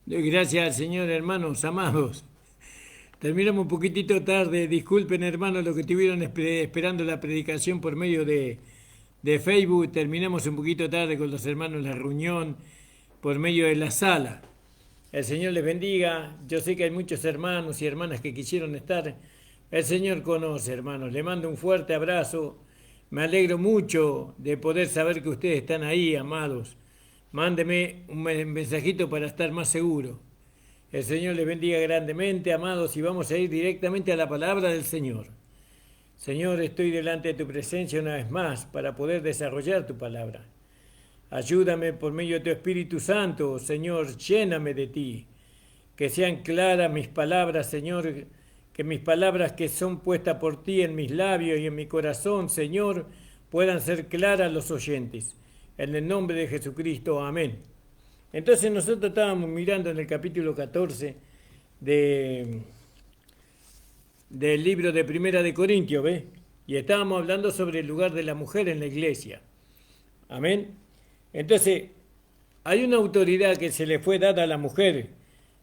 Doy gracias al Señor, hermanos amados. Terminamos un poquitito tarde. Disculpen, hermanos, los que estuvieron esperando la predicación por medio de Facebook. Terminamos un poquito tarde con los hermanos la reunión por medio de la sala. El Señor les bendiga. Yo sé que hay muchos hermanos y hermanas que quisieron estar. El Señor conoce, hermanos. Le mando un fuerte abrazo. Me alegro mucho de poder saber que ustedes están ahí, amados. Mándeme un mensajito para estar más seguro. El Señor les bendiga grandemente, amados, y vamos a ir directamente a la palabra del Señor. Señor, estoy delante de tu presencia una vez más para poder desarrollar tu palabra. Ayúdame por medio de tu Espíritu Santo, Señor, lléname de ti. Que sean claras mis palabras, Señor, que mis palabras que son puestas por ti en mis labios y en mi corazón, Señor, puedan ser claras a los oyentes. En el nombre de Jesucristo, amén. Entonces nosotros estábamos mirando en el capítulo 14 de, del libro de Primera de Corintios, ¿ves? Y estábamos hablando sobre el lugar de la mujer en la iglesia. Amén. Entonces, hay una autoridad que se le fue dada a la mujer,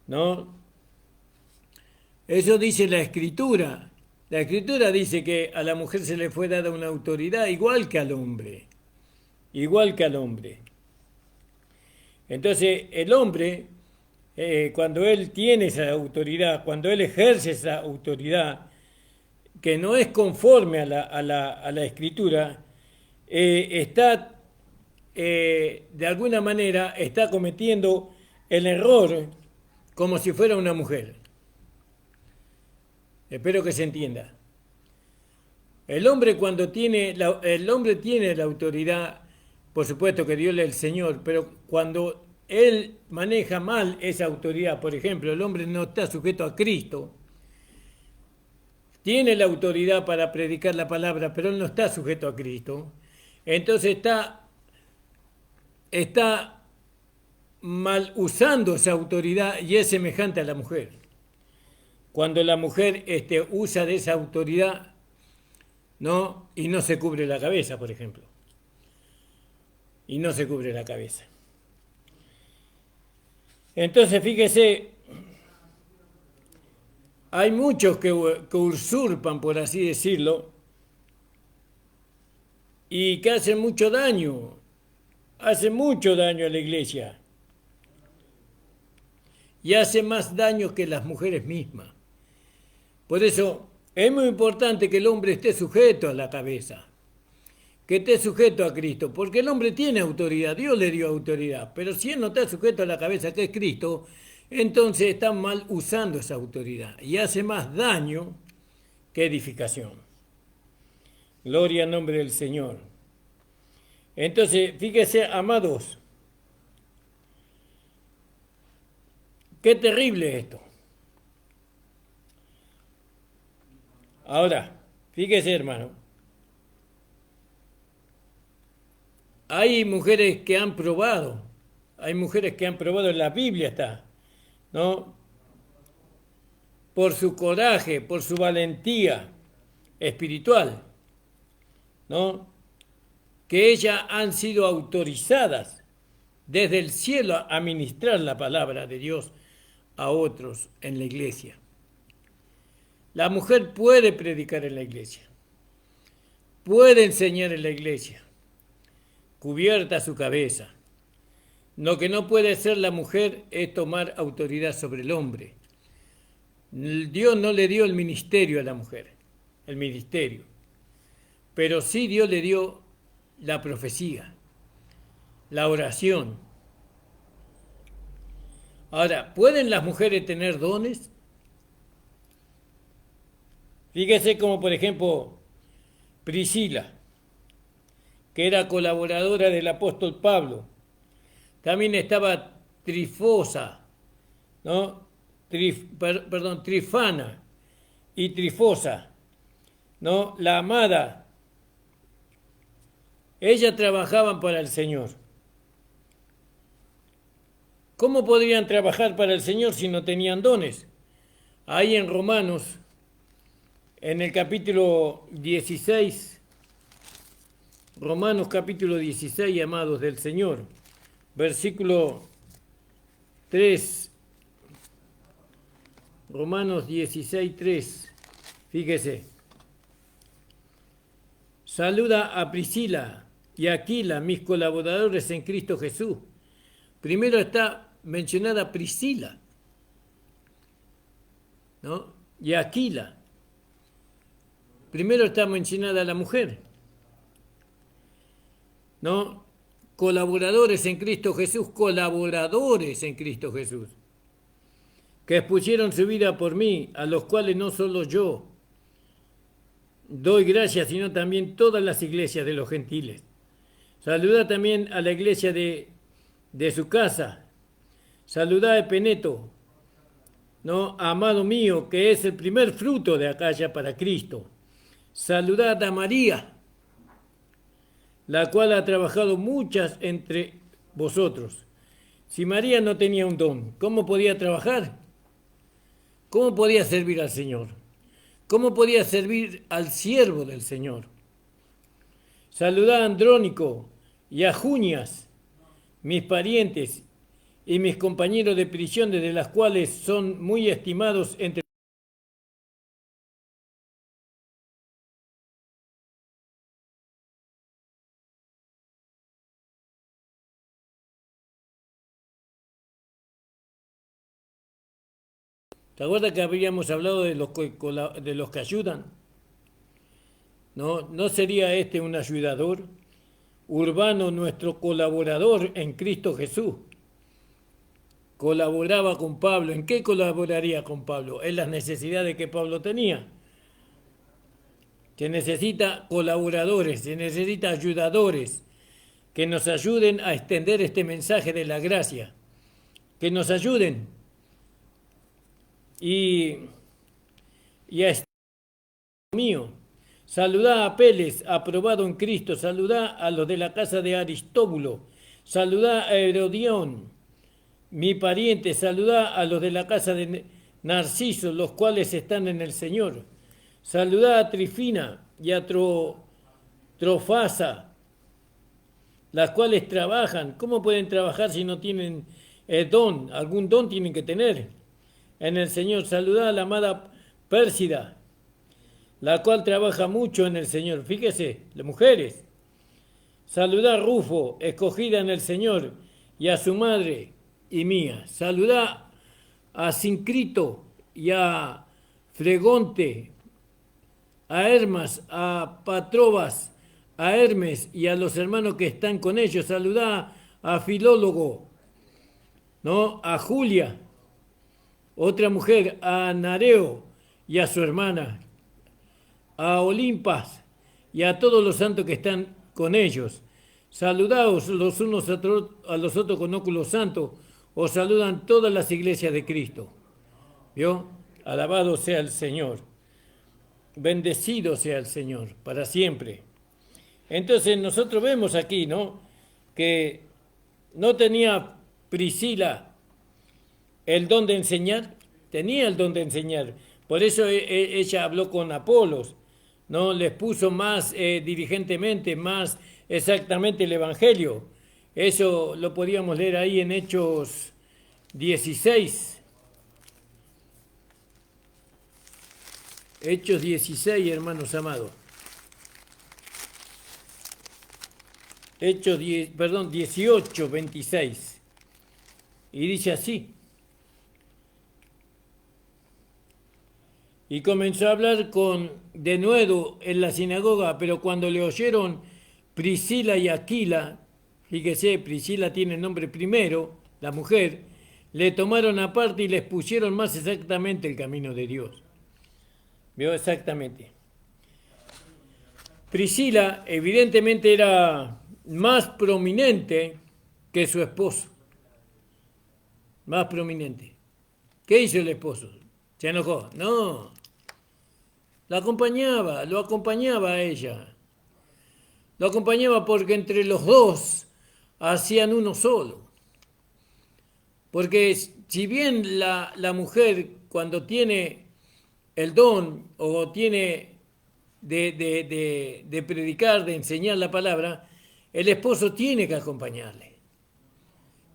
¿no? Eso dice la Escritura. La Escritura dice que a la mujer se le fue dada una autoridad igual que al hombre. Igual que al hombre. Entonces, el hombre, cuando él tiene esa autoridad, cuando él ejerce esa autoridad, que no es conforme a la Escritura, está, de alguna manera, está cometiendo el error como si fuera una mujer. Espero que se entienda. El hombre cuando el hombre tiene la autoridad, por supuesto que Dios es el Señor, pero cuando él maneja mal esa autoridad, por ejemplo, el hombre no está sujeto a Cristo, tiene la autoridad para predicar la palabra, pero él no está sujeto a Cristo, entonces está mal usando esa autoridad y es semejante a la mujer. Cuando la mujer usa de esa autoridad, ¿no? Y no se cubre la cabeza, por ejemplo. Y no se cubre la cabeza. Entonces, fíjese, hay muchos que usurpan, por así decirlo, y que hacen mucho daño a la iglesia. Y hace más daño que las mujeres mismas. Por eso es muy importante que el hombre esté sujeto a la cabeza, que esté sujeto a Cristo, porque el hombre tiene autoridad, Dios le dio autoridad, pero si él no está sujeto a la cabeza que es Cristo, entonces está mal usando esa autoridad y hace más daño que edificación. Gloria al nombre del Señor. Entonces, fíjese, amados, qué terrible esto. Ahora, fíjese, hermano, hay mujeres que han probado, en la Biblia está, ¿no? Por su coraje, por su valentía espiritual, ¿no? Que ellas han sido autorizadas desde el cielo a ministrar la palabra de Dios a otros en la iglesia. La mujer puede predicar en la iglesia, puede enseñar en la iglesia, cubierta su cabeza. Lo que no puede hacer la mujer es tomar autoridad sobre el hombre. Dios no le dio el ministerio a la mujer, el ministerio, pero sí Dios le dio la profecía, la oración. Ahora, ¿pueden las mujeres tener dones? Fíjese como por ejemplo Priscila, que era colaboradora del apóstol Pablo. También estaba Trifosa, ¿no? Trifana y Trifosa, ¿no? La amada. Ellas trabajaban para el Señor. ¿Cómo podrían trabajar para el Señor si no tenían dones? Ahí en Romanos, en el capítulo 16, Romanos capítulo 16, amados del Señor, versículo 3 Romanos 16:3. Fíjese. Saluda a Priscila y a Aquila, mis colaboradores en Cristo Jesús. Primero está mencionada Priscila, ¿no? Y Aquila. Primero está mencionada la mujer, ¿no? Colaboradores en Cristo Jesús, colaboradores en Cristo Jesús, que expusieron su vida por mí, a los cuales no solo yo doy gracias, sino también todas las iglesias de los gentiles. Saluda también a la iglesia de su casa. Saluda a Epeneto, ¿no? Amado mío, que es el primer fruto de Acaya para Cristo. Saludad a María, la cual ha trabajado muchas entre vosotros. Si María no tenía un don, ¿cómo podía trabajar? ¿Cómo podía servir al Señor? ¿Cómo podía servir al siervo del Señor? Saludad a Andrónico y a Junias, mis parientes y mis compañeros de prisión, desde las cuales son muy estimados entre. ¿Te acuerdas que habíamos hablado de los que ayudan? ¿No sería este un ayudador? Urbano, nuestro colaborador en Cristo Jesús, colaboraba con Pablo. ¿En qué colaboraría con Pablo? En las necesidades que Pablo tenía. Se necesita colaboradores, se necesita ayudadores que nos ayuden a extender este mensaje de la gracia, que nos ayuden y a este mío. Saludá a Apeles, aprobado en Cristo. Saludá a los de la casa de Aristóbulo. Saludá a Herodión, mi pariente. Saludá a los de la casa de Narciso, los cuales están en el Señor. Saludá a Trifina y a Trofasa, las cuales trabajan. ¿Cómo pueden trabajar si no tienen don? Algún don tienen que tener en el Señor. Saludá a la amada Pérsida, la cual trabaja mucho en el Señor. Fíjese, las mujeres. Saludá a Rufo, escogida en el Señor, y a su madre y mía. Saludá a Sincrito y a Fregonte, a Hermas, a Patrobas, a Hermes y a los hermanos que están con ellos. Saludá a Filólogo, ¿no? A Julia, otra mujer, a Nareo y a su hermana, a Olimpas y a todos los santos que están con ellos. Saludaos los unos a los otros con óculos santos. Os saludan todas las iglesias de Cristo. ¿Vio? Alabado sea el Señor. Bendecido sea el Señor para siempre. Entonces nosotros vemos aquí, ¿no?, que no tenía Priscila el don de enseñar. Tenía el don de enseñar. Por eso ella habló con Apolos, ¿no? Les puso más diligentemente, más exactamente el Evangelio. Eso lo podíamos leer ahí en Hechos 16. Hechos 16, hermanos amados. Hechos 18, 26. Y dice así. Y comenzó a hablar de nuevo en la sinagoga, pero cuando le oyeron Priscila y Aquila, fíjese, Priscila tiene el nombre primero, la mujer, le tomaron aparte y les pusieron más exactamente el camino de Dios. ¿Vio? Exactamente. Priscila evidentemente era más prominente que su esposo. Más prominente. ¿Qué hizo el esposo? ¿Se enojó? No. Lo acompañaba a ella. Lo acompañaba porque entre los dos hacían uno solo. Porque si bien la mujer cuando tiene el don o tiene de predicar, de enseñar la palabra, el esposo tiene que acompañarle.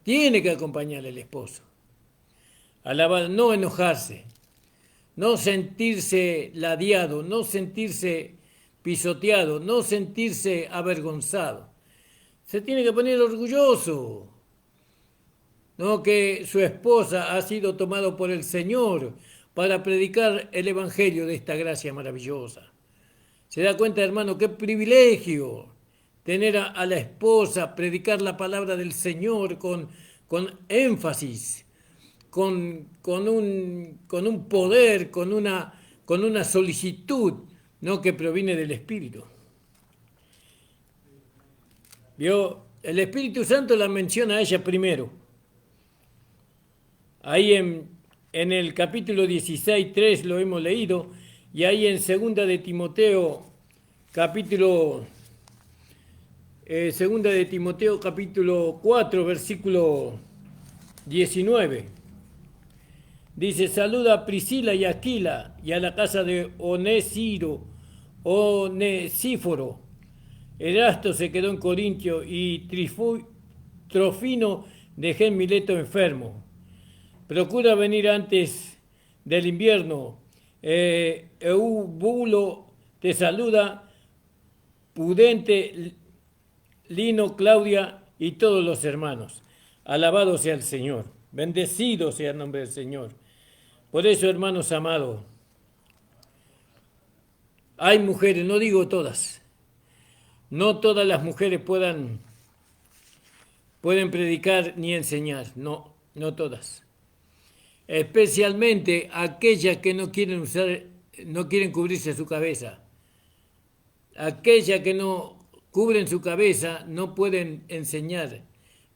Tiene que acompañarle el esposo. No enojarse. no sentirse ladeado, no sentirse pisoteado, no sentirse avergonzado. Se tiene que poner orgulloso, ¿no? Que su esposa ha sido tomada por el Señor para predicar el Evangelio de esta gracia maravillosa. ¿Se da cuenta, hermano, qué privilegio tener a la esposa, predicar la palabra del Señor con énfasis, con un poder, con una solicitud, ¿no? Que proviene del Espíritu? ¿Vio? El Espíritu Santo la menciona a ella primero. Ahí en el capítulo 16:3 lo hemos leído, y ahí en segunda de Timoteo capítulo 4, versículo 19. Dice: saluda a Priscila y Aquila y a la casa de Onesíforo. Erasto se quedó en Corintio y Trofino dejé en Mileto enfermo. Procura venir antes del invierno. Eubulo te saluda, Pudente, Lino, Claudia y todos los hermanos. Alabado sea el Señor. Bendecido sea el nombre del Señor. Por eso, hermanos amados, hay mujeres, no digo todas, no todas las mujeres pueden predicar ni enseñar, no todas. Especialmente aquellas que no quieren cubrirse su cabeza. Aquellas que no cubren su cabeza no pueden enseñar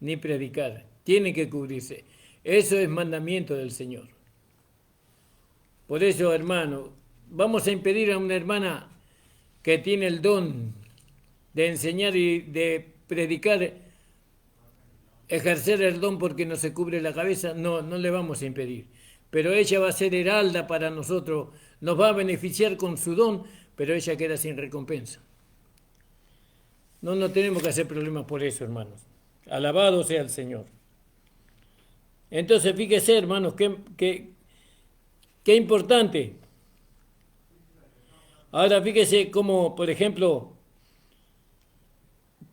ni predicar, tienen que cubrirse. Eso es mandamiento del Señor. Por eso, hermano, vamos a impedir a una hermana que tiene el don de enseñar y de predicar, ejercer el don porque no se cubre la cabeza, no le vamos a impedir. Pero ella va a ser heralda para nosotros, nos va a beneficiar con su don, pero ella queda sin recompensa. No tenemos que hacer problemas por eso, hermanos. Alabado sea el Señor. Entonces, fíjese, hermanos, qué importante. Ahora, fíjese cómo, por ejemplo,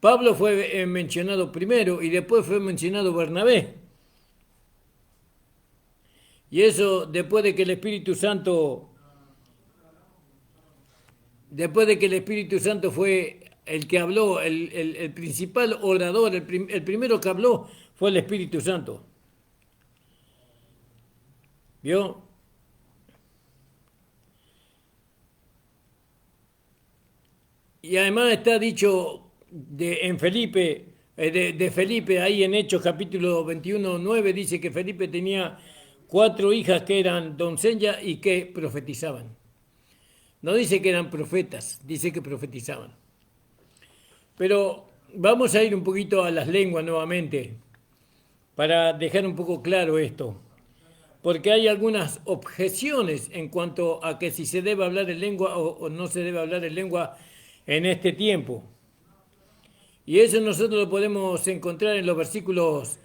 Pablo fue mencionado primero y después fue mencionado Bernabé. Y eso después de que el Espíritu Santo fue el que habló, el principal orador, el primero que habló fue el Espíritu Santo. ¿Vio? Y además está dicho de Felipe, ahí en Hechos capítulo 21:9, dice que Felipe tenía 4 hijas que eran doncellas y que profetizaban. No dice que eran profetas, dice que profetizaban. Pero vamos a ir un poquito a las lenguas nuevamente, para dejar un poco claro esto. Porque hay algunas objeciones en cuanto a que si se debe hablar en lengua o no se debe hablar en lengua en este tiempo. Y eso nosotros lo podemos encontrar en los versículos,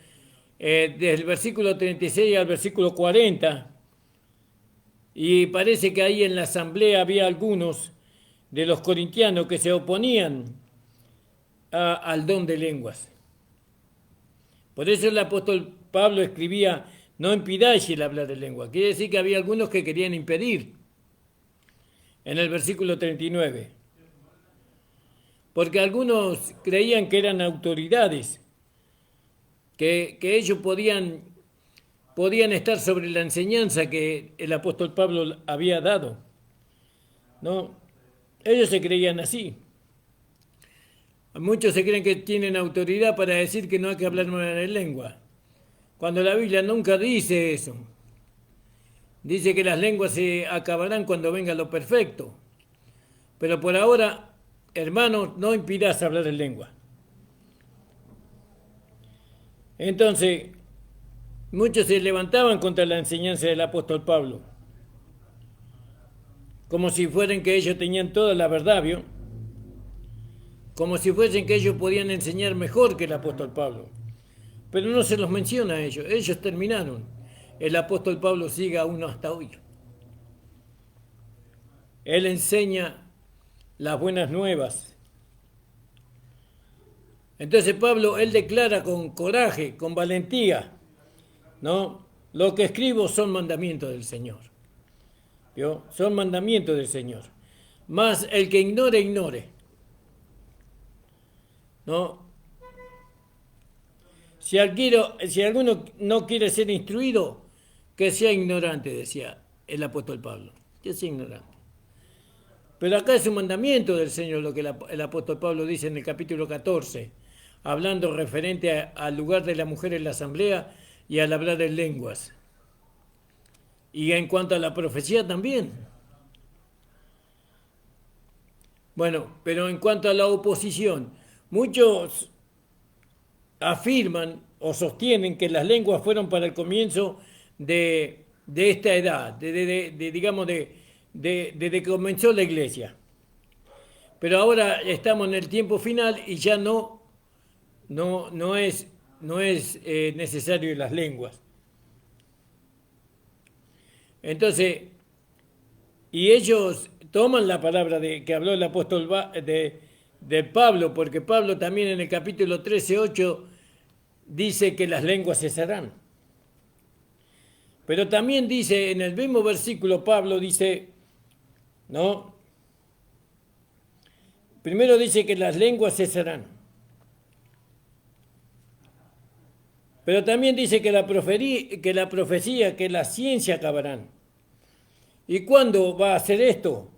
desde el versículo 36 al versículo 40. Y parece que ahí en la asamblea había algunos de los corintianos que se oponían al don de lenguas. Por eso el apóstol Pablo escribía: no impidáis el hablar de lengua. Quiere decir que había algunos que querían impedir. En el versículo 39. Porque algunos creían que eran autoridades, que ellos podían estar sobre la enseñanza que el apóstol Pablo había dado. ¿No? Ellos se creían así. Muchos se creen que tienen autoridad para decir que no hay que hablar en lengua, cuando la Biblia nunca dice eso. Dice que las lenguas se acabarán cuando venga lo perfecto. Pero por ahora, hermanos, no impidas hablar en lengua. Entonces, muchos se levantaban contra la enseñanza del apóstol Pablo, como si fueran que ellos tenían toda la verdad, ¿vio? Como si fuesen que ellos podían enseñar mejor que el apóstol Pablo. Pero no se los menciona a ellos. Ellos terminaron. El apóstol Pablo sigue aún hasta hoy. Él enseña las buenas nuevas. Entonces Pablo, él declara con coraje, con valentía, ¿no? Lo que escribo son mandamientos del Señor. ¿Vio? Son mandamientos del Señor. Más el que ignore, ignore. ¿No? Si alguno no quiere ser instruido, que sea ignorante, decía el apóstol Pablo. Que sea ignorante. Pero acá es un mandamiento del Señor lo que el apóstol Pablo dice en el capítulo 14, hablando referente al lugar de la mujer en la asamblea y al hablar en lenguas. Y en cuanto a la profecía también. Bueno, pero en cuanto a la oposición, muchos afirman o sostienen que las lenguas fueron para el comienzo de esta edad, digamos, desde que comenzó la iglesia. Pero ahora estamos en el tiempo final y ya no es necesario las lenguas. Entonces, y ellos toman la palabra que habló el apóstol de Pablo, porque Pablo también en el capítulo 13:8 dice que las lenguas cesarán. Pero también dice, en el mismo versículo Pablo dice, ¿no? Primero dice que las lenguas cesarán. Pero también dice que la profecía, que la ciencia acabarán. ¿Y cuándo va a hacer esto?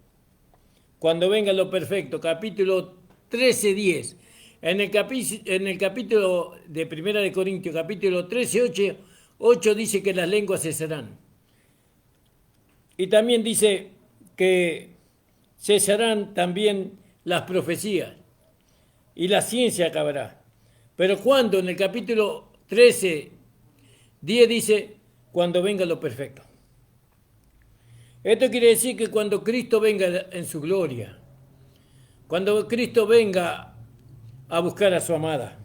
Cuando venga lo perfecto. Capítulo 13:10. En el capítulo de Primera de Corintios, capítulo 13:8 dice que las lenguas cesarán. Y también dice que cesarán también las profecías y la ciencia acabará. Pero cuando en el capítulo 13:10 dice, cuando venga lo perfecto. Esto quiere decir que cuando Cristo venga en su gloria, cuando Cristo venga a buscar a su amada,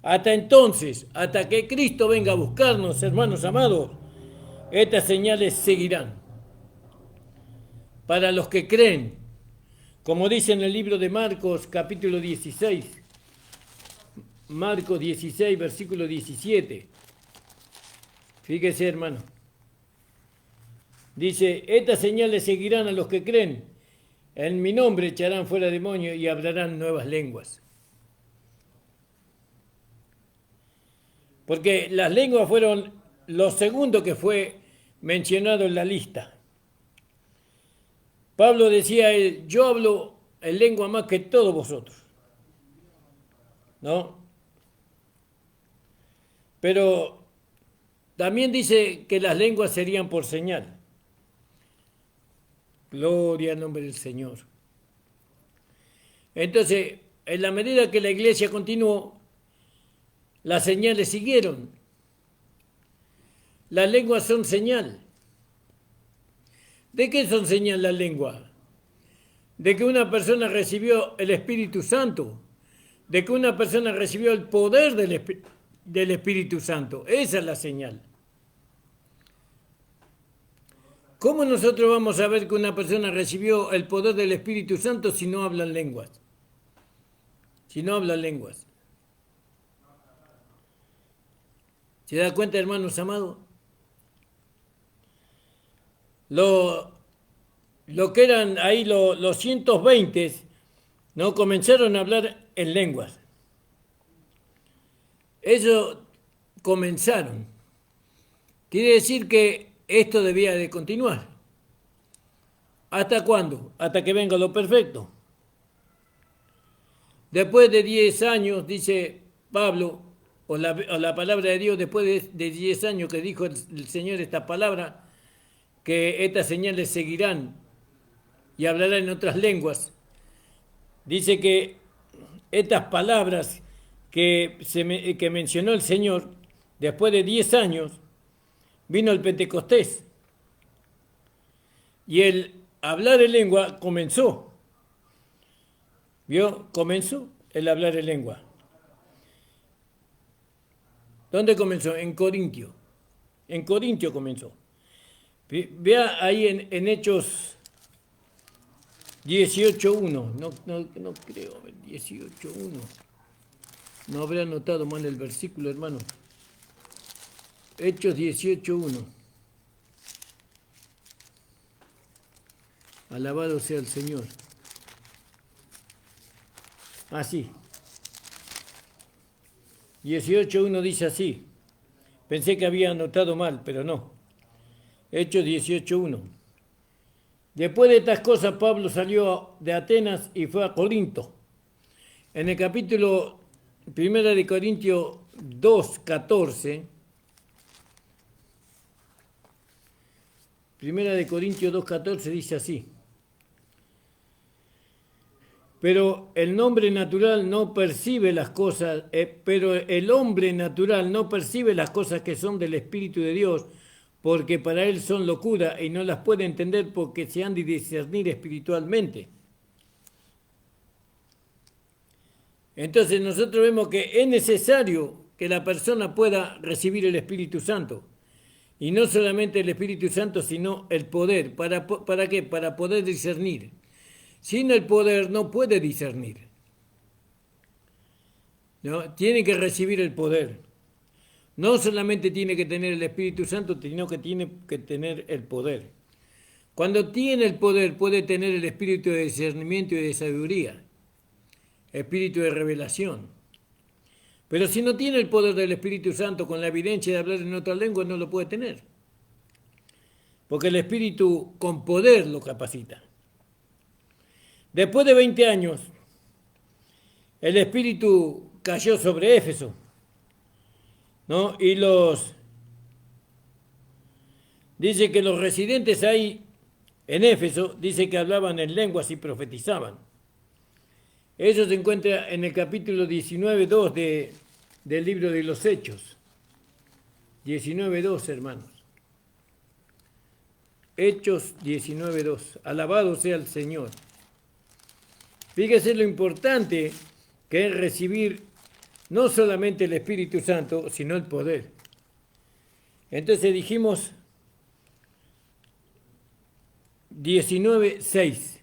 hasta entonces, hasta que Cristo venga a buscarnos, hermanos amados, estas señales seguirán. Para los que creen, como dice en el libro de Marcos, capítulo 16, Marcos 16, versículo 17. Fíjese, hermano. Dice, estas señales seguirán a los que creen. En mi nombre echarán fuera demonios y hablarán nuevas lenguas. Porque las lenguas fueron lo segundo que fue mencionado en la lista. Pablo decía, yo hablo en lengua más que todos vosotros. ¿No? Pero también dice que las lenguas serían por señal. Gloria al nombre del Señor. Entonces, en la medida que la iglesia continuó, las señales siguieron. Las lenguas son señal. ¿De qué son señal las lenguas? De que una persona recibió el Espíritu Santo, de que una persona recibió el poder del Espíritu Santo. Esa es la señal. ¿Cómo nosotros vamos a ver que una persona recibió el poder del Espíritu Santo si no hablan lenguas? Si no hablan lenguas. ¿Se da cuenta, hermanos amados? Lo que eran ahí los 120, ¿no? Comenzaron a hablar en lenguas. Ellos comenzaron. Quiere decir que esto debía de continuar. ¿Hasta cuándo? Hasta que venga lo perfecto. Después de 10 años, dice Pablo, o la palabra de Dios, después de 10 años que dijo el Señor esta palabra, que estas señales seguirán y hablarán en otras lenguas. Dice que estas palabras que mencionó el Señor, después de 10 años, vino el Pentecostés. Y el hablar en lengua comenzó. ¿Vio? Comenzó el hablar en lengua. ¿Dónde comenzó? En Corintio. En Corintio comenzó. Vea ahí en Hechos 18.1. No creo, a ver, 18.1. No habré anotado mal el versículo, hermano. Hechos 18.1. Alabado sea el Señor. Así. 18.1 dice así. Pensé que había anotado mal, pero no. Hechos 18.1. Después de estas cosas, Pablo salió de Atenas y fue a Corinto. En el capítulo 1 de Corintios 2.14, Primera de Corintios 2.14 dice así. Pero el hombre natural no percibe las cosas, que son del Espíritu de Dios, porque para él son locura y no las puede entender porque se han de discernir espiritualmente. Entonces nosotros vemos que es necesario que la persona pueda recibir el Espíritu Santo. Y no solamente el Espíritu Santo, sino el poder. ¿Para qué? Para poder discernir. Sin el poder no puede discernir. ¿No? Tiene que recibir el poder. No solamente tiene que tener el Espíritu Santo, sino que tiene que tener el poder. Cuando tiene el poder, puede tener el espíritu de discernimiento y de sabiduría, espíritu de revelación. Pero si no tiene el poder del Espíritu Santo con la evidencia de hablar en otra lengua, no lo puede tener. Porque el Espíritu con poder lo capacita. Después de 20 años, el Espíritu cayó sobre Éfeso, ¿no? Y dice que los residentes ahí en Éfeso, dice que hablaban en lenguas y profetizaban. Eso se encuentra en el capítulo 19.2 del libro de los Hechos. 19.2, hermanos. Hechos 19.2. Alabado sea el Señor. Fíjese lo importante que es recibir no solamente el Espíritu Santo, sino el poder. Entonces dijimos 19.6.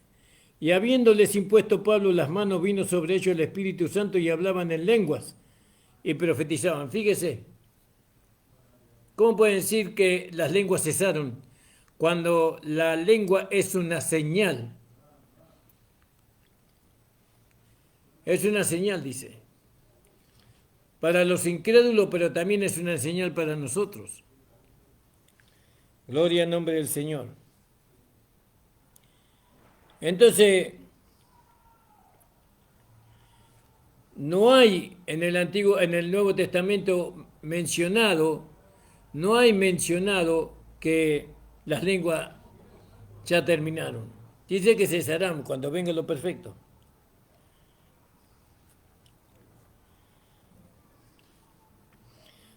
Y habiéndoles impuesto Pablo las manos, vino sobre ellos el Espíritu Santo y hablaban en lenguas y profetizaban. Fíjese, ¿cómo pueden decir que las lenguas cesaron cuando la lengua es una señal? Es una señal, dice, para los incrédulos, pero también es una señal para nosotros. Gloria al nombre del Señor. Entonces, no hay en el Nuevo Testamento no hay mencionado que las lenguas ya terminaron. Dice que cesarán cuando venga lo perfecto.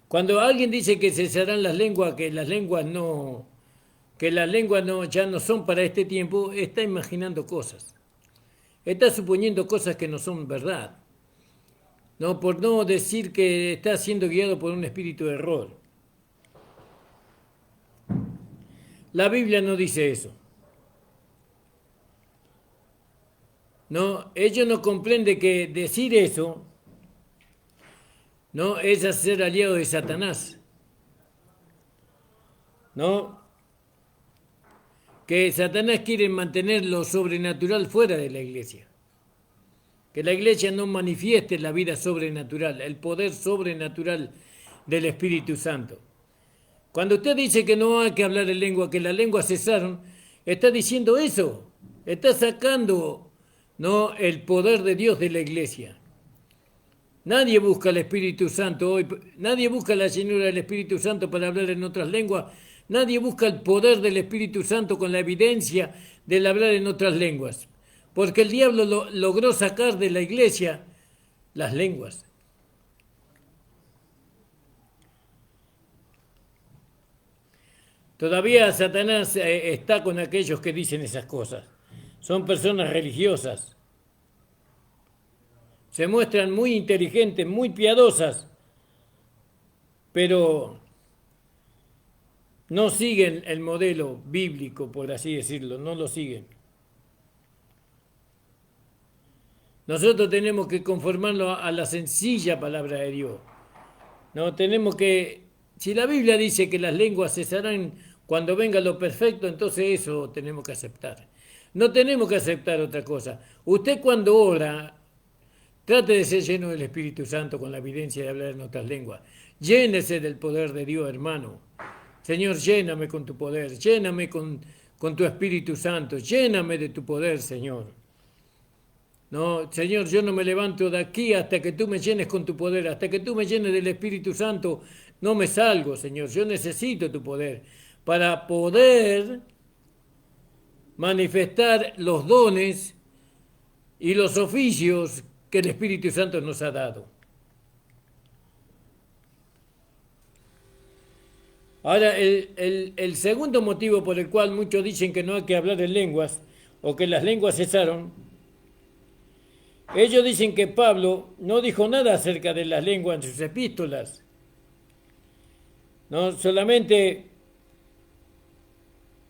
Cuando alguien dice que cesarán las lenguas, que las lenguas ya no son para este tiempo, está imaginando cosas. Está suponiendo cosas que no son verdad. No, por no decir que está siendo guiado por un espíritu de error. La Biblia no dice eso. No, ellos no comprenden que decir eso no es ser aliado de Satanás. ¿No? Que Satanás quiere mantener lo sobrenatural fuera de la iglesia. Que la iglesia no manifieste la vida sobrenatural, el poder sobrenatural del Espíritu Santo. Cuando usted dice que no hay que hablar en lengua, que las lenguas cesaron, está diciendo eso. Está sacando, ¿no?, el poder de Dios de la iglesia. Nadie busca el Espíritu Santo hoy, nadie busca la llenura del Espíritu Santo para hablar en otras lenguas, nadie busca el poder del Espíritu Santo con la evidencia del hablar en otras lenguas, porque el diablo logró sacar de la iglesia las lenguas. Todavía Satanás está con aquellos que dicen esas cosas. Son personas religiosas. Se muestran muy inteligentes, muy piadosas, pero no siguen el modelo bíblico, por así decirlo, no lo siguen. Nosotros tenemos que conformarnos a la sencilla palabra de Dios. No tenemos que, si la Biblia dice que las lenguas cesarán cuando venga lo perfecto, entonces eso tenemos que aceptar. No tenemos que aceptar otra cosa. Usted cuando ora, trate de ser lleno del Espíritu Santo con la evidencia de hablar en otras lenguas. Llénese del poder de Dios, hermano. Señor, lléname con tu poder, lléname con tu Espíritu Santo, lléname de tu poder, Señor. No, Señor, yo no me levanto de aquí hasta que tú me llenes con tu poder, hasta que tú me llenes del Espíritu Santo, no me salgo, Señor. Yo necesito tu poder para poder manifestar los dones y los oficios que el Espíritu Santo nos ha dado. Ahora, el segundo motivo por el cual muchos dicen que no hay que hablar en lenguas o que las lenguas cesaron, ellos dicen que Pablo no dijo nada acerca de las lenguas en sus epístolas. No, solamente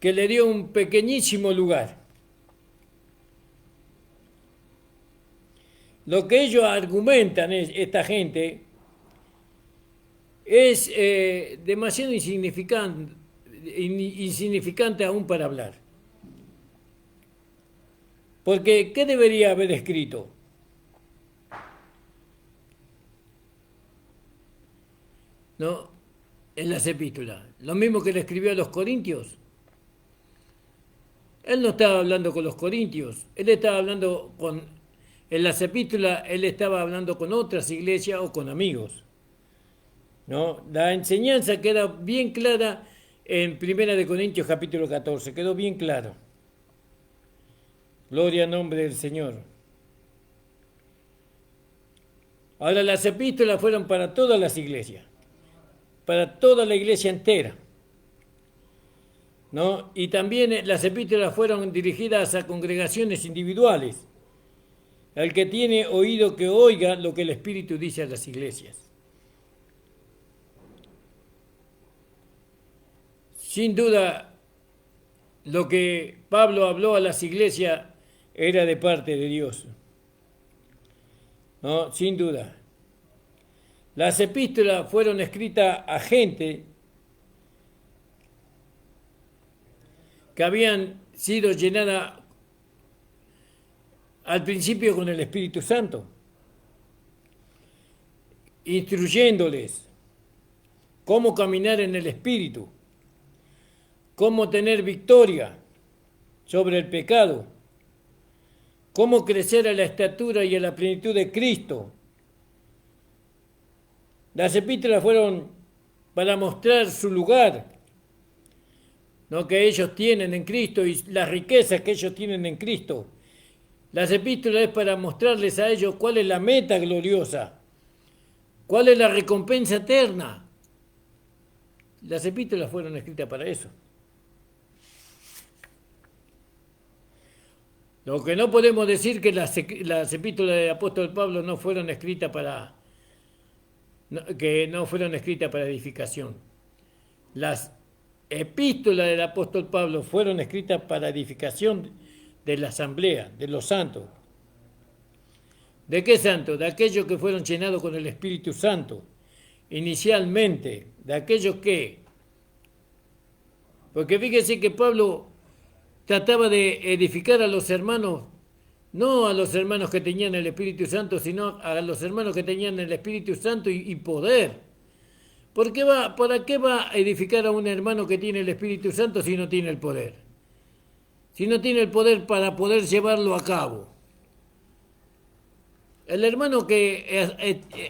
que le dio un pequeñísimo lugar. Lo que ellos argumentan, esta gente, es demasiado insignificante aún para hablar. Porque, ¿qué debería haber escrito? ¿No? En las epístolas. Lo mismo que le escribió a los corintios. Él no estaba hablando con los corintios. Él estaba hablando en las epístolas, él estaba hablando con otras iglesias o con amigos. ¿No? La enseñanza queda bien clara en 1 Corintios capítulo 14. Quedó bien claro. Gloria al nombre del Señor. Ahora las epístolas fueron para todas las iglesias. Para toda la iglesia entera, ¿no? Y también las epístolas fueron dirigidas a congregaciones individuales. Al que tiene oído que oiga lo que el Espíritu dice a las iglesias. Sin duda, lo que Pablo habló a las iglesias era de parte de Dios, ¿no? Sin duda. Las epístolas fueron escritas a gente que habían sido llenada al principio con el Espíritu Santo, instruyéndoles cómo caminar en el Espíritu, cómo tener victoria sobre el pecado, cómo crecer a la estatura y a la plenitud de Cristo. Las epístolas fueron para mostrar su lugar, ¿no? Que ellos tienen en Cristo y las riquezas que ellos tienen en Cristo. Las epístolas es para mostrarles a ellos cuál es la meta gloriosa, cuál es la recompensa eterna. Las epístolas fueron escritas para eso. Lo que no podemos decir que las epístolas del apóstol Pablo no fueron escritas para edificación. Las epístolas del apóstol Pablo fueron escritas para edificación de la asamblea, de los santos. ¿De qué santos? De aquellos que fueron llenados con el Espíritu Santo. Inicialmente, de aquellos que... Porque fíjese que Pablo trataba de edificar a los hermanos, no a los hermanos que tenían el Espíritu Santo, sino a los hermanos que tenían el Espíritu Santo y poder. ¿Para qué va a edificar a un hermano que tiene el Espíritu Santo si no tiene el poder? Si no tiene el poder para poder llevarlo a cabo. El hermano que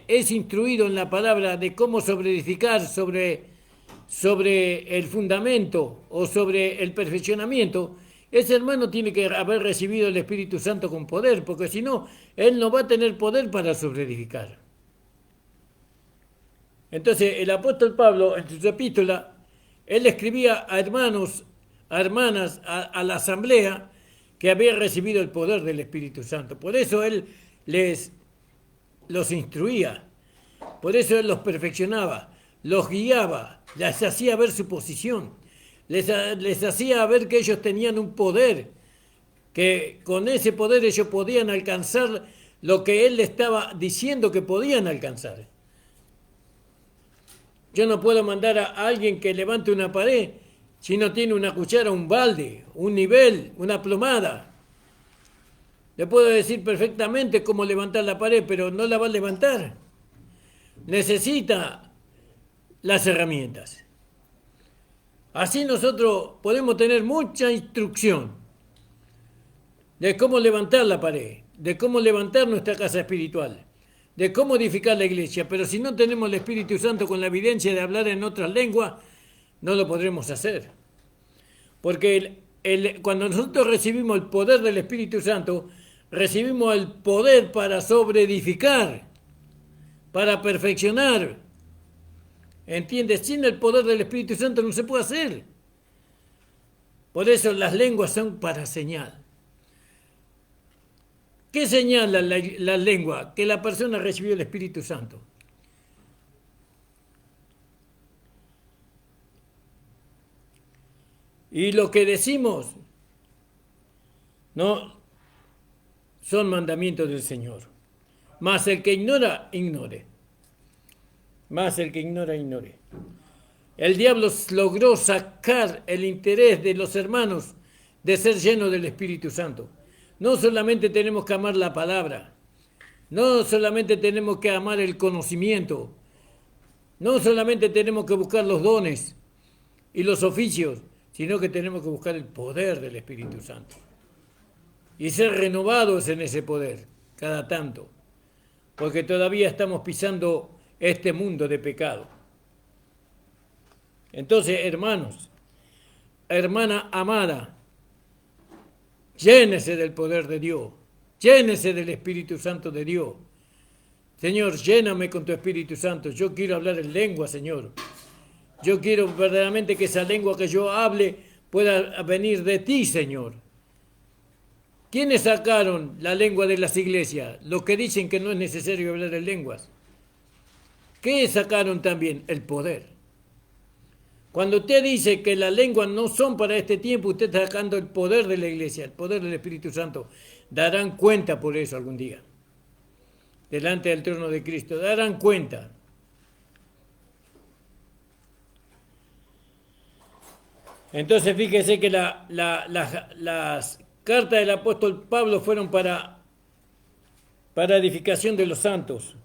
es instruido en la palabra de cómo sobreedificar sobre el fundamento o sobre el perfeccionamiento, ese hermano tiene que haber recibido el Espíritu Santo con poder, porque si no, él no va a tener poder para sobreedificar. Entonces, el apóstol Pablo, en sus epístolas, él escribía a hermanos, a hermanas, a la asamblea que había recibido el poder del Espíritu Santo. Por eso él los instruía, por eso él los perfeccionaba, los guiaba, les hacía ver su posición, les hacía ver que ellos tenían un poder, que con ese poder ellos podían alcanzar lo que él le estaba diciendo que podían alcanzar. Yo no puedo mandar a alguien que levante una pared si no tiene una cuchara, un balde, un nivel, una plomada. Le puedo decir perfectamente cómo levantar la pared, pero no la va a levantar. Necesita las herramientas. Así nosotros podemos tener mucha instrucción de cómo levantar la pared, de cómo levantar nuestra casa espiritual, de cómo edificar la iglesia, pero si no tenemos el Espíritu Santo con la evidencia de hablar en otras lenguas, no lo podremos hacer. Porque cuando nosotros recibimos el poder del Espíritu Santo, recibimos el poder para sobreedificar, para perfeccionar. ¿Entiendes? Sin el poder del Espíritu Santo no se puede hacer. Por eso las lenguas son para señal. ¿Qué señala la lengua? Que la persona recibió el Espíritu Santo. Y lo que decimos no son mandamientos del Señor. Mas el que ignora, ignore. Más el que ignora, ignore. El diablo logró sacar el interés de los hermanos de ser llenos del Espíritu Santo. No solamente tenemos que amar la palabra, no solamente tenemos que amar el conocimiento, no solamente tenemos que buscar los dones y los oficios, sino que tenemos que buscar el poder del Espíritu Santo. Y ser renovados en ese poder, cada tanto, porque todavía estamos pisando este mundo de pecado. Entonces, hermanos, hermana amada, llénese del poder de Dios, llénese del Espíritu Santo de Dios. Señor, lléname con tu Espíritu Santo. Yo quiero hablar en lengua, Señor. Yo quiero verdaderamente que esa lengua que yo hable pueda venir de ti, Señor. ¿Quiénes sacaron la lengua de las iglesias? Los que dicen que no es necesario hablar en lenguas. ¿Qué sacaron también? El poder. Cuando usted dice que las lenguas no son para este tiempo, usted está sacando el poder de la iglesia, el poder del Espíritu Santo. Darán cuenta por eso algún día. Delante del trono de Cristo. Darán cuenta. Entonces fíjese que las cartas del apóstol Pablo fueron para edificación de los santos.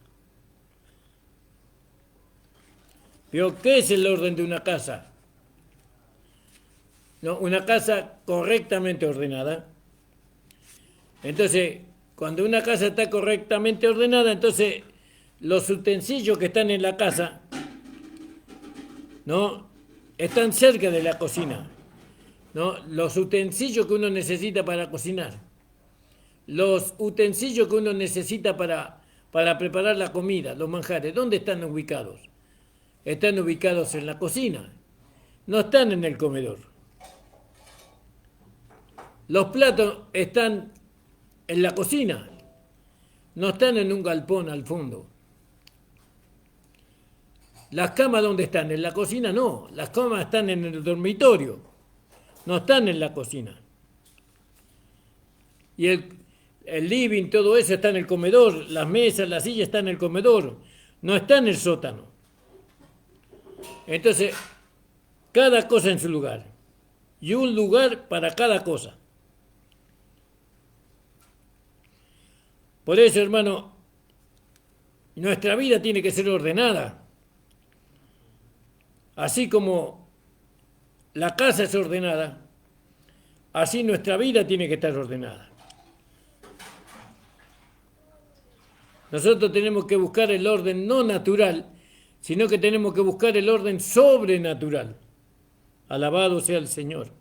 Pero ¿qué es el orden de una casa? No, una casa correctamente ordenada. Entonces, cuando una casa está correctamente ordenada, entonces los utensilios que están en la casa, ¿no?, están cerca de la cocina, ¿no? Los utensilios que uno necesita para cocinar, los utensilios que uno necesita para preparar la comida, los manjares, ¿dónde están ubicados? Están ubicados en la cocina, no están en el comedor. Los platos están en la cocina, no están en un galpón al fondo. Las camas, ¿dónde están? En la cocina no, las camas están en el dormitorio, no están en la cocina. Y el living, todo eso está en el comedor, las mesas, las sillas están en el comedor, no está en el sótano. Entonces, cada cosa en su lugar, y un lugar para cada cosa. Por eso, hermano, nuestra vida tiene que ser ordenada. Así como la casa es ordenada, así nuestra vida tiene que estar ordenada. Nosotros tenemos que buscar el orden no natural, sino que tenemos que buscar el orden sobrenatural. Alabado sea el Señor.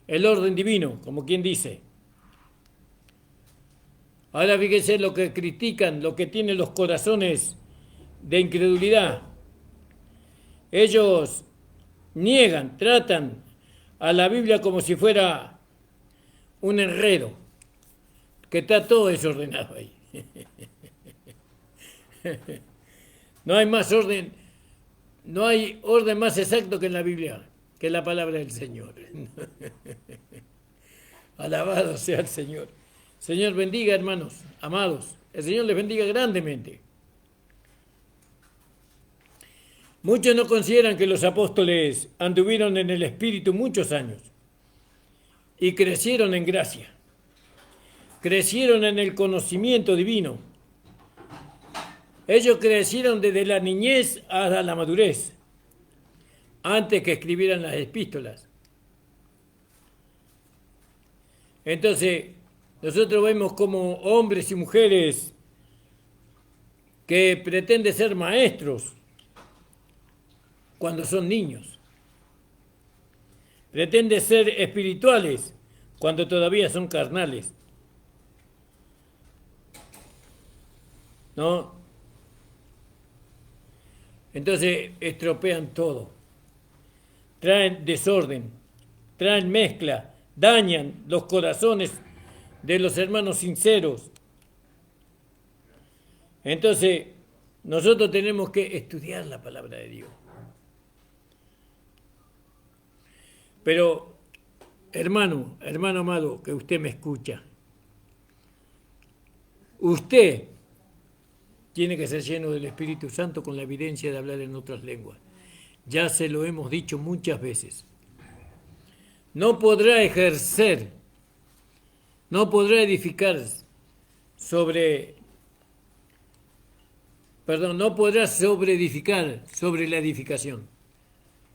El orden divino, como quien dice. Ahora fíjense lo que critican, lo que tienen los corazones de incredulidad. Ellos niegan, tratan a la Biblia como si fuera un enredo, que está todo desordenado ahí. No hay más orden, no hay orden más exacto que en la Biblia, que en la palabra del Señor. Alabado sea el Señor. Señor bendiga, hermanos, amados. El Señor les bendiga grandemente. Muchos no consideran que los apóstoles anduvieron en el Espíritu muchos años y crecieron en gracia, crecieron en el conocimiento divino. Ellos crecieron desde la niñez hasta la madurez, antes que escribieran las epístolas. Entonces, nosotros vemos como hombres y mujeres que pretenden ser maestros cuando son niños. Pretenden ser espirituales cuando todavía son carnales. ¿No? Entonces estropean todo. Traen desorden, traen mezcla, dañan los corazones de los hermanos sinceros. Entonces, nosotros tenemos que estudiar la palabra de Dios. Pero, hermano amado, que usted me escucha, usted tiene que ser lleno del Espíritu Santo con la evidencia de hablar en otras lenguas. Ya se lo hemos dicho muchas veces. No podrá ejercer, no podrá edificar no podrá sobreedificar sobre la edificación.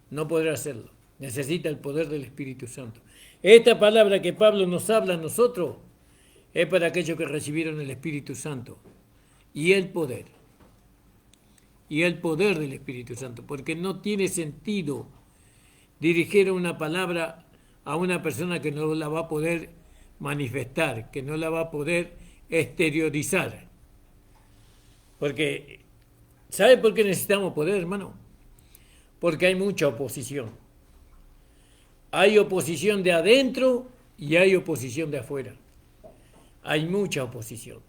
No podrá hacerlo. Necesita el poder del Espíritu Santo. Esta palabra que Pablo nos habla a nosotros es para aquellos que recibieron el Espíritu Santo y el poder. Y el poder del Espíritu Santo, porque no tiene sentido dirigir una palabra a una persona que no la va a poder manifestar, que no la va a poder exteriorizar. Porque, ¿sabe por qué necesitamos poder, hermano? Porque hay mucha oposición. Hay oposición de adentro y hay oposición de afuera. Hay mucha oposición.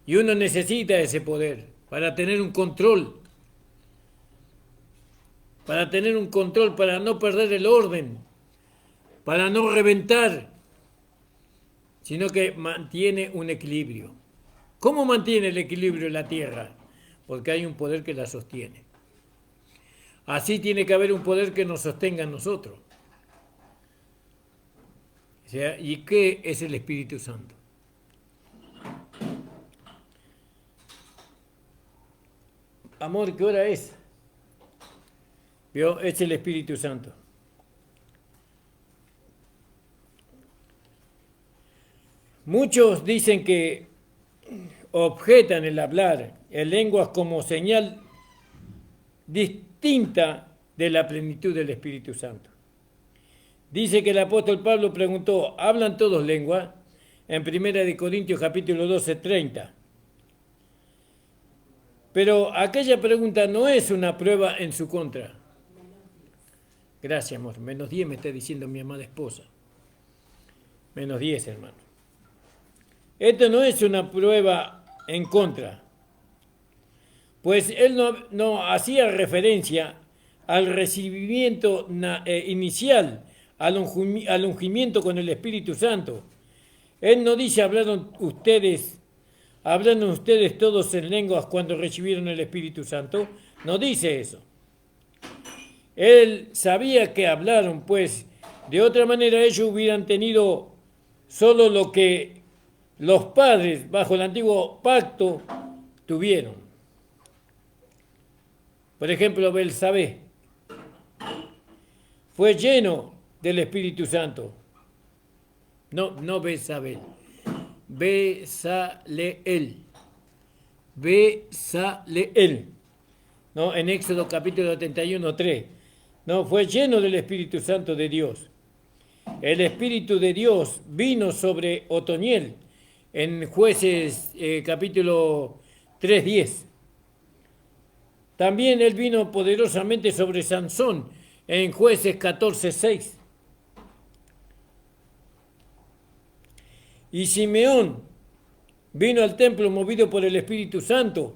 Y uno necesita ese poder para tener un control. Para no perder el orden. Para no reventar. Sino que mantiene un equilibrio. ¿Cómo mantiene el equilibrio la tierra? Porque hay un poder que la sostiene. Así tiene que haber un poder que nos sostenga a nosotros. O sea, ¿y qué es el Espíritu Santo? Amor, ¿qué hora es? ¿Vio? Es el Espíritu Santo. Muchos dicen que objetan el hablar en lenguas como señal distinta de la plenitud del Espíritu Santo. Dice que el apóstol Pablo preguntó, ¿hablan todos lengua? En 1 Corintios capítulo 12, 30. Pero aquella pregunta no es una prueba en su contra. Gracias, amor. -10 me está diciendo mi amada esposa. -10, hermano. Esto no es una prueba en contra. Pues él no hacía referencia al recibimiento inicial, al ungimiento con el Espíritu Santo. Él no dice, hablaron ustedes todos en lenguas cuando recibieron el Espíritu Santo. No dice eso. Él sabía que hablaron, pues de otra manera ellos hubieran tenido solo lo que los padres bajo el antiguo pacto tuvieron. Por ejemplo, Belsabé fue lleno del Espíritu Santo. No Belsabé. Besaleel. ¿No? En Éxodo capítulo 31, 3. No, fue lleno del Espíritu Santo de Dios. El Espíritu de Dios vino sobre Otoniel en Jueces capítulo 3:10. También él vino poderosamente sobre Sansón en Jueces 14:6. Y Simeón vino al templo movido por el Espíritu Santo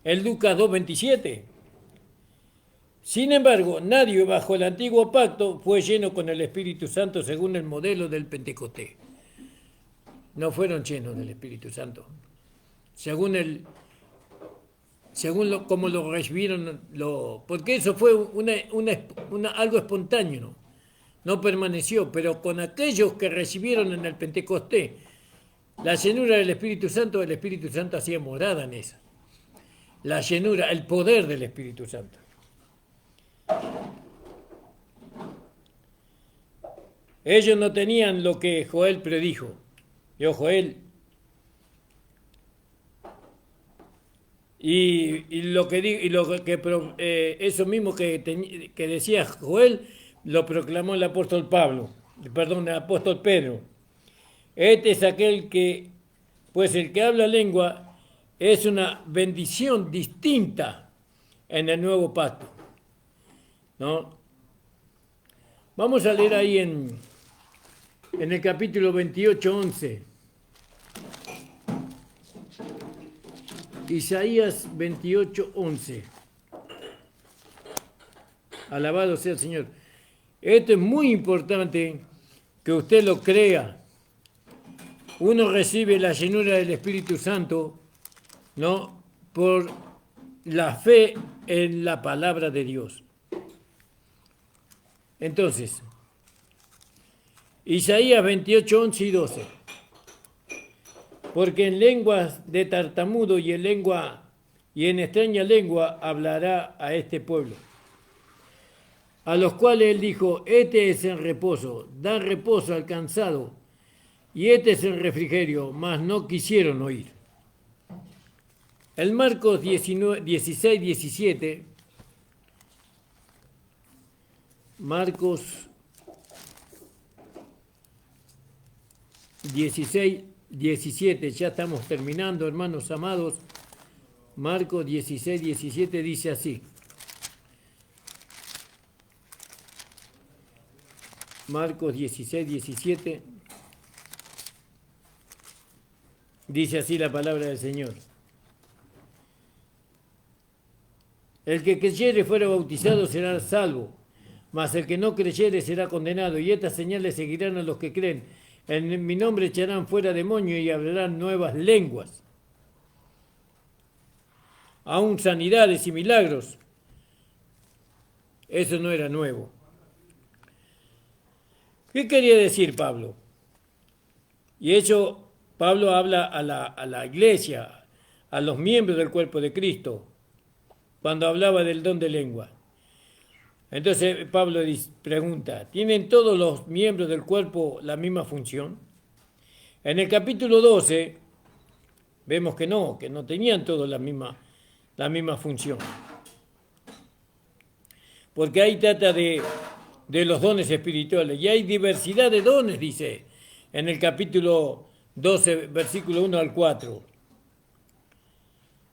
en Lucas 2:27. Sin embargo, nadie bajo el antiguo pacto fue lleno con el Espíritu Santo según el modelo del Pentecostés. no fueron llenos del Espíritu Santo. Como lo recibieron, porque eso fue algo espontáneo, no permaneció, pero con aquellos que recibieron en el Pentecostés la llenura del Espíritu Santo, el Espíritu Santo hacía morada en eso. La llenura, el poder del Espíritu Santo. Ellos no tenían lo que Joel predijo. Joel. Eso mismo que decía Joel, lo proclamó el apóstol el apóstol Pedro. Este es aquel pues el que habla lengua es una bendición distinta en el nuevo pacto, ¿no? Vamos a leer ahí en el capítulo 28, 11. Isaías 28, 11. Alabado sea el Señor. Esto es muy importante que usted lo crea. Uno recibe la llenura del Espíritu Santo, ¿no?, por la fe en la palabra de Dios. Entonces, Isaías 28, 11 y 12. Porque en lenguas de tartamudo y en extraña lengua hablará a este pueblo, a los cuales él dijo: este es el reposo, da reposo al cansado, y este es el refrigerio, mas no quisieron oír. El Marcos 16, 17, Marcos 16, 17, ya estamos terminando, hermanos amados. Marcos 16, 17 dice así. Marcos 16, 17. Dice así la palabra del Señor. El que creyere fuera bautizado será salvo, mas el que no creyere será condenado. Y estas señales seguirán a los que creen. En mi nombre echarán fuera demonios y hablarán nuevas lenguas. Aún sanidades y milagros. Eso no era nuevo. ¿Qué quería decir Pablo? Y eso Pablo habla a la iglesia, a los miembros del cuerpo de Cristo, cuando hablaba del don de lengua. Entonces Pablo pregunta: ¿tienen todos los miembros del cuerpo la misma función? En el capítulo 12 vemos que no tenían todos la misma función. Porque ahí trata de los dones espirituales. Y hay diversidad de dones, dice, en el capítulo 12, versículo 1 al 4.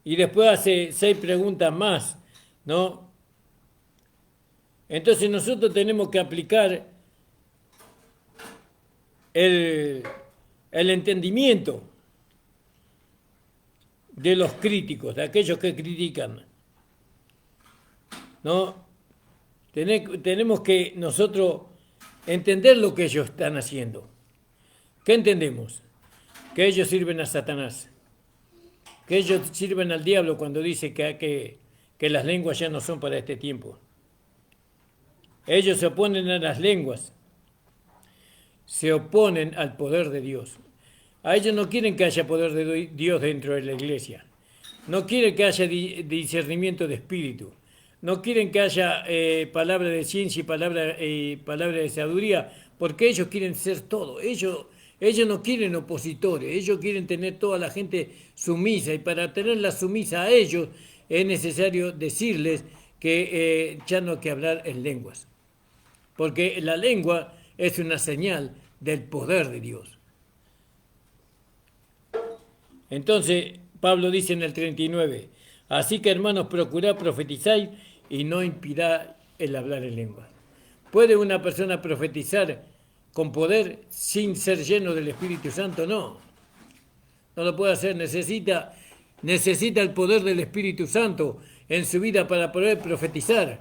Y después hace 6 preguntas más, ¿no? Entonces nosotros tenemos que aplicar el entendimiento de los críticos, de aquellos que critican, ¿no? Tenemos que nosotros entender lo que ellos están haciendo. ¿Qué entendemos? Que ellos sirven a Satanás, que ellos sirven al diablo cuando dice que las lenguas ya no son para este tiempo. Ellos se oponen a las lenguas, se oponen al poder de Dios. A ellos no quieren que haya poder de Dios dentro de la iglesia, no quieren que haya discernimiento de espíritu, no quieren que haya palabra de ciencia y palabra de sabiduría, porque ellos quieren ser todo. Ellos no quieren opositores, ellos quieren tener toda la gente sumisa, y para tenerla sumisa a ellos es necesario decirles que ya no hay que hablar en lenguas, porque la lengua es una señal del poder de Dios. Entonces Pablo dice en el 39: así que, hermanos, procurad profetizar y no impidáis el hablar en lenguas. ¿Puede una persona profetizar con poder sin ser lleno del Espíritu Santo? No lo puede hacer. Necesita el poder del Espíritu Santo en su vida para poder profetizar.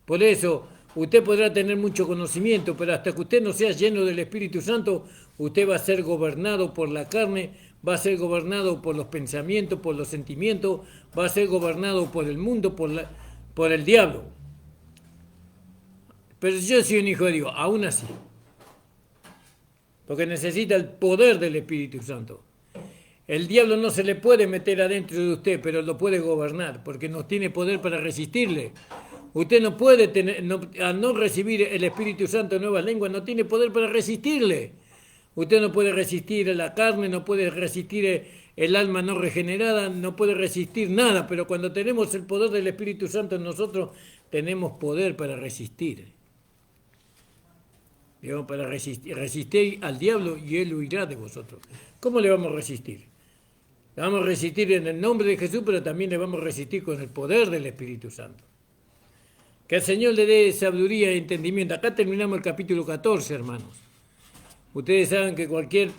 Por eso, Usted podrá tener mucho conocimiento, pero hasta que usted no sea lleno del Espíritu Santo, usted va a ser gobernado por la carne, va a ser gobernado por los pensamientos, por los sentimientos, va a ser gobernado por el mundo, por el diablo. Pero yo soy un hijo de Dios, aún así, porque necesita el poder del Espíritu Santo. El diablo no se le puede meter adentro de usted, pero lo puede gobernar, porque no tiene poder para resistirle. Usted no puede tener, al no recibir el Espíritu Santo en nuevas lenguas, no tiene poder para resistirle. Usted no puede resistir la carne, no puede resistir el alma no regenerada, no puede resistir nada, pero cuando tenemos el poder del Espíritu Santo en nosotros, tenemos poder para resistir. Digamos, para resistir al diablo y él huirá de vosotros. ¿Cómo le vamos a resistir? Le vamos a resistir en el nombre de Jesús, pero también le vamos a resistir con el poder del Espíritu Santo. Que el Señor le dé sabiduría y entendimiento. Acá terminamos el capítulo 14, hermanos. Ustedes saben que cualquier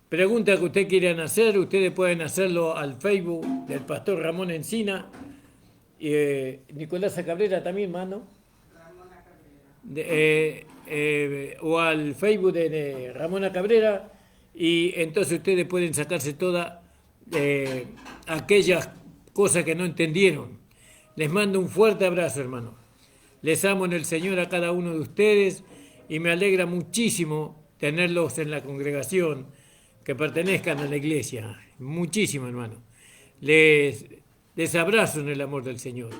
pregunta que ustedes quieran hacer, ustedes pueden hacerlo al Facebook del pastor Ramón Encina. Nicolás Cabrera también, hermano. O al Facebook de Ramona Cabrera. Y entonces ustedes pueden sacarse todas aquellas cosas que no entendieron. Les mando un fuerte abrazo, hermano. Les amo en el Señor a cada uno de ustedes y me alegra muchísimo tenerlos en la congregación, que pertenezcan a la iglesia. Muchísimo, hermano. Les abrazo en el amor del Señor.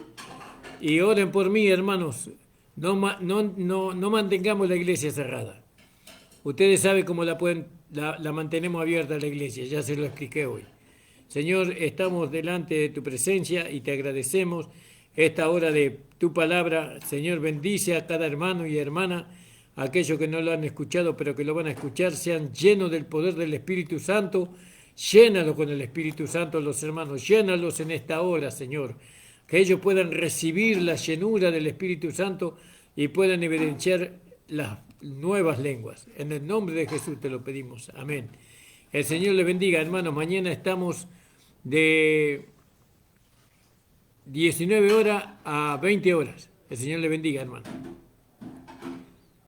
Y oren por mí, hermanos. No mantengamos la iglesia cerrada. Ustedes saben cómo la mantenemos abierta la iglesia, ya se lo expliqué hoy. Señor, estamos delante de tu presencia y te agradecemos esta hora de tu palabra. Señor, bendice a cada hermano y hermana, aquellos que no lo han escuchado pero que lo van a escuchar, sean llenos del poder del Espíritu Santo. Llénalos con el Espíritu Santo, los hermanos, llénalos en esta hora, Señor, que ellos puedan recibir la llenura del Espíritu Santo y puedan evidenciar las nuevas lenguas. En el nombre de Jesús te lo pedimos. Amén. El Señor les bendiga, hermanos. Mañana estamos de 19 horas a 20 horas. El Señor les bendiga, hermano.